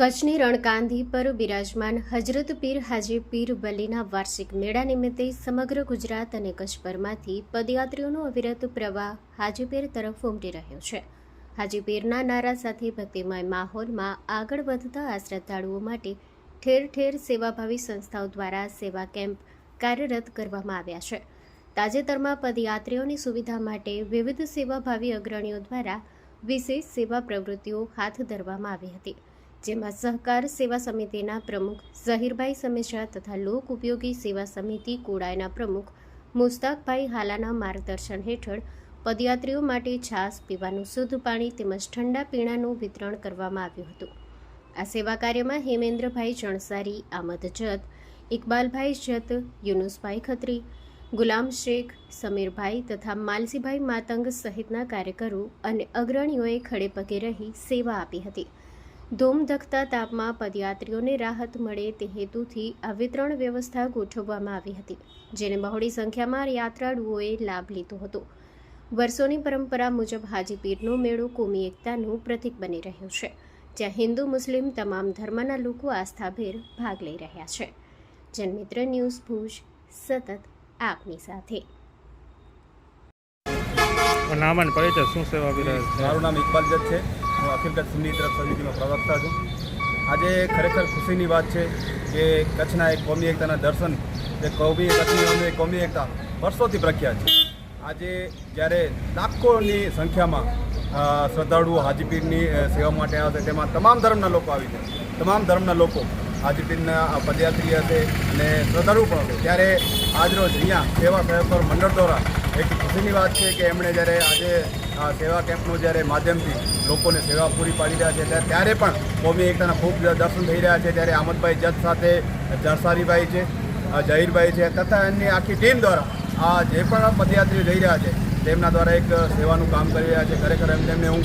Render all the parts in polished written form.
કચ્છની રણકાંધી પર બિરાજમાન હજરત પીર હાજી પીર વલીના વાર્ષિક મેળા નિમિત્તે સમગ્ર ગુજરાત અને કચ્છભરમાંથી પદયાત્રીઓનો અવિરત પ્રવાહ હાજીપીર તરફ ઉમટી રહ્યો છે. હાજીપીરના નારા સાથે ભક્તિમય માહોલમાં આગળ વધતા આ શ્રદ્ધાળુઓ માટે ઠેર ઠેર સેવાભાવી સંસ્થાઓ દ્વારા સેવા કેમ્પ કાર્યરત કરવામાં આવ્યા છે. તાજેતરમાં પદયાત્રીઓની સુવિધા માટે વિવિધ સેવાભાવી અગ્રણીઓ દ્વારા વિશેષ સેવા પ્રવૃત્તિઓ હાથ ધરવામાં આવી હતી, જેમાં સહકાર સેવા સમિતિના પ્રમુખ ઝહીરભાઈ સમેજા તથા લોક ઉપયોગી સેવા સમિતિ કોડાયના પ્રમુખ મુસ્તાકભાઈ હાલાના માર્ગદર્શન હેઠળ પદયાત્રીઓ માટે છાશ, પીવાનું શુદ્ધ પાણી તેમજ ઠંડા પીણાનું વિતરણ કરવામાં આવ્યું હતું. આ સેવા કાર્યમાં હેમેન્દ્રભાઈ ચણસારી, આમદ જત, ઇકબાલભાઈ જત, યુનુસભાઈ ખત્રી, ગુલામ શેખ, સમીરભાઈ તથા માલસીભાઈ માતંગ સહિતના કાર્યકરો અને અગ્રણીઓએ ખડેપગે રહી સેવા આપી હતી. ધૂમધખતા તાપમાં પદયાત્રીઓને રાહત મળે તે હેતુથી આ વિતરણ વ્યવસ્થા ગોઠવવામાં આવી હતી, જેને બહોળી સંખ્યામાં યાત્રાળુઓએ લાભ લીધો હતો. વર્ષોની પરંપરા મુજબ હાજીપીરનો મેળો કોમી એકતાનું પ્રતીક બની રહ્યો છે, જ્યાં હિન્દુ મુસ્લિમ તમામ ધર્મના લોકો આસ્થાભેર ભાગ લઈ રહ્યા છે. જનમિત્ર ન્યૂઝ ભુજ સતત આપની સાથે. મારું નામ ઇકબાલ જત છે. હું અખિલ કચ્છ સુન્ની તરફ સમિતિનો પ્રવક્તા છું. આજે ખરેખર ખુશીની વાત છે કે કચ્છના એક કોમી એકતાના દર્શન, કચ્છની કોમી એકતા વર્ષોથી પ્રખ્યાત છે. આજે જ્યારે લાખોની સંખ્યામાં શ્રદ્ધાળુઓ હાજીપીરની સેવા માટે આવે છે, તેમાં તમામ ધર્મના લોકો આવી છે. તમામ ધર્મના લોકો હાજીપીરના પદયાત્રી હશે અને શ્રદ્ધાળુ પણ હશે. ત્યારે આજરોજ અહીંયા સેવા સહકાર મંડળ દ્વારા એક ખુશીની વાત છે કે એમણે જ્યારે આજે આ સેવા કેમ્પનું જ્યારે માધ્યમથી લોકોને સેવા પૂરી પાડી રહ્યા છે, ત્યારે પણ કોમી એકતાના ખૂબ દર્શન થઈ રહ્યા છે. ત્યારે આમદભાઈ જત સાથે જરસારીભાઈ છે, ઝહીરભાઈ છે તથા એમની આખી ટીમ દ્વારા આ જે પણ પદયાત્રીઓ જઈ રહ્યા છે તેમના દ્વારા એક સેવાનું કામ કરી રહ્યા છે. ખરેખર તેમને હું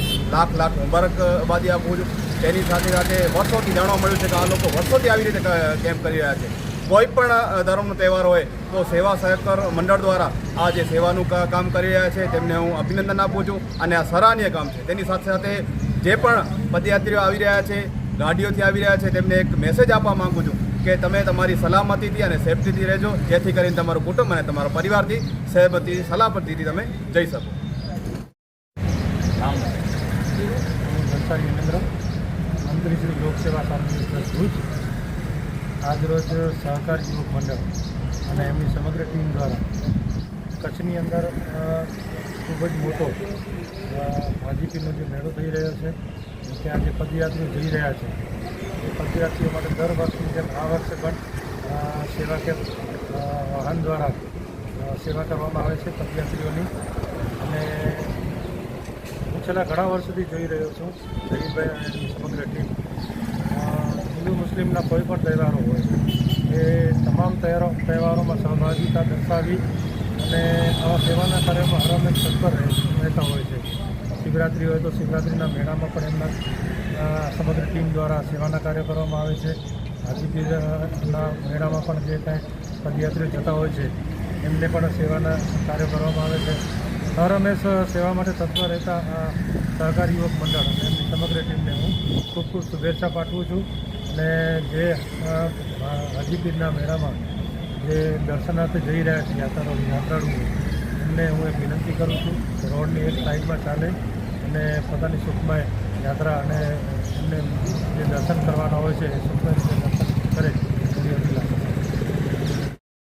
લાખ મુબારકબાદી આપું છું. તેની સાથે સાથે વર્ષોથી જાણવા મળ્યું છે કે આ લોકો વર્ષોથી આવી રીતે કેમ્પ કરી રહ્યા છે. કોઈ પણ ધર્મનો તહેવાર હોય તો સેવા સહકાર મંડળ દ્વારા આ જે સેવાનું કામ કરી રહ્યા છે તેમને હું અભિનંદન આપું છું અને આ સરાહનીય કામ છે. તેની સાથે સાથે જે પણ પદયાત્રીઓ આવી રહ્યા છે, ગાડીઓથી આવી રહ્યા છે, તેમને એક મેસેજ આપવા માગું છું કે તમે તમારી સલામતીથી અને સેફટીથી રહેજો, જેથી કરીને તમારું કુટુંબ અને તમારો પરિવારથી સહેબતી સલામતીથી તમે જઈ શકો. મંત્રી શ્રી લોકસેવા સામૂહિક ભુજ આજરોજ સહકાર યુવક મંડળ અને એમની સમગ્ર ટીમ દ્વારા કચ્છની અંદર ખૂબ જ મોટો હાજીપીરનો જે મેળો થઈ રહ્યો છે, ત્યાં જે પદયાત્રીઓ જઈ રહ્યા છે એ પદયાત્રીઓ માટે દર વર્ષની જેમ આ વર્ષે પણ સેવા કેમ્પ વાહન દ્વારા સેવા કરવામાં આવે છે પદયાત્રીઓની. અને હું છેલ્લા ઘણા વર્ષોથી જોઈ રહ્યો છું ઝહીરભાઈ અને એમની સમગ્ર ટીમ હિન્દુ મુસ્લિમના કોઈ પણ તહેવારો હોય એ તમામ તહેવારોમાં સહભાગિતા દર્શાવી અને આવા સેવાના કાર્યોમાં હરહંમેશ તત્પર રહેતા હોય છે. શિવરાત્રિ હોય તો શિવરાત્રિના મેળામાં પણ એમના સમગ્ર ટીમ દ્વારા સેવાના કાર્યો કરવામાં આવે છે. હાજીપીરના મેળામાં પણ જે કાંઈ પદયાત્રીઓ જતા હોય છે એમને પણ સેવાના કાર્યો કરવામાં આવે છે. હરહંમેશ સેવા માટે તત્પર રહેતા સહકાર યુવક મંડળ અને એમની સમગ્ર ટીમને હું ખૂબ ખૂબ શુભેચ્છા પાઠવું છું. અને જે હાજીપીરના મેળામાં જે દર્શનાર્થે જઈ રહ્યા છે યાત્રાળુઓ, એમને હું એક વિનંતી કરું છું કે રોડની એક સાઈડમાં ચાલે અને પોતાની સુખમય યાત્રા અને એમને જે દર્શન કરવાના હોય છે એ સુખમય રીતે